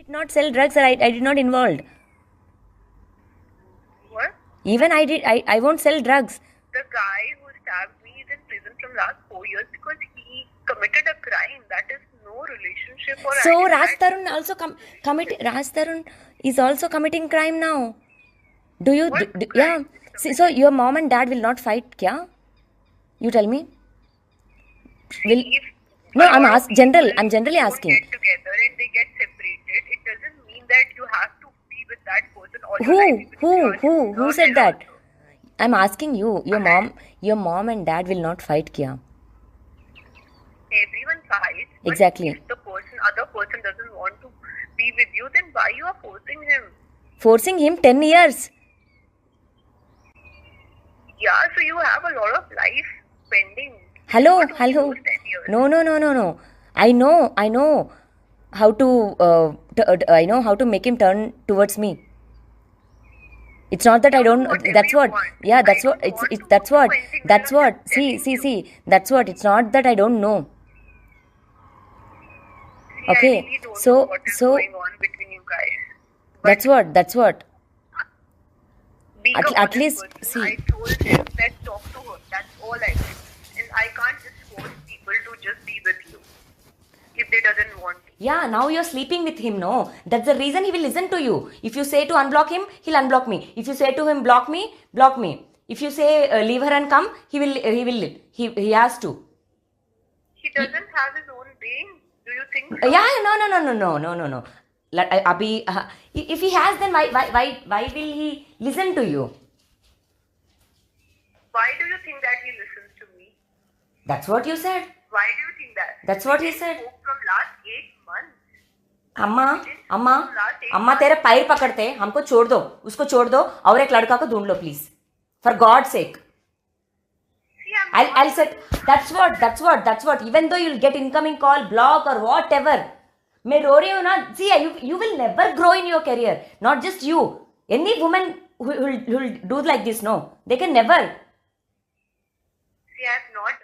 did not sell drugs, or I did not involved. What? Even I won't sell drugs. The guy who stabbed me is in prison from last 4 years because he committed a crime. That is no relationship or So identity. Raj Tarun also Raj Tarun is also committing crime now. Do you? What Yeah. crime is See, so your mom and dad will not fight, kya? You tell me. Will If no? a I'm lot of general. people I'm generally don't asking. get together and they get separated, it doesn't mean that you have to be with that person all your Who? life. Even if you are Who just said there that? also. I'm asking you. Your mom and dad will not fight, kya? Everyone fights, but Exactly. if the other person doesn't want to be with you, then why you are forcing him? Forcing him 10 years. Yeah, so you have a lot of life pending. Hello. Not only those 10 years. No. I know how to. I know how to make him turn towards me. It's not that I You do don't. whatever That's you what. want. Yeah, that's I what. don't want to That's do what. anything. That's I'm just what. telling you. See. That's what. It's not that I don't know. See, I Okay. really don't know So what is going on between you guys. But that's what. That's what. being At a honest least person, see. I told him, let's talk to her. That's all I did. And I can't just force people to just be with you if they doesn't want to. Yeah, now you're sleeping with him, no? That's the reason he will listen to you. If you say to unblock him, he'll unblock me. If you say to him, block me, block me. If you say leave her and come, he has to. He doesn't have his own brain. Do you think so? Yeah, no. If he has, then why will he listen to you? Why do you think that he listens to me? That's what you said. Why do you think that? That's what he We said. spoke from last 8 months. अम्मा तेरे पैर पकड़ते हमको छोड़ दो उसको छोड़ दो और एक लड़का को ढूंढ लो please for God sake See, I'm not I'll set that's what even though you'll get incoming call block or whatever मैं रो रही हूँ ना see you will never grow in your career not just you any woman who will do like this no they can never See, I have not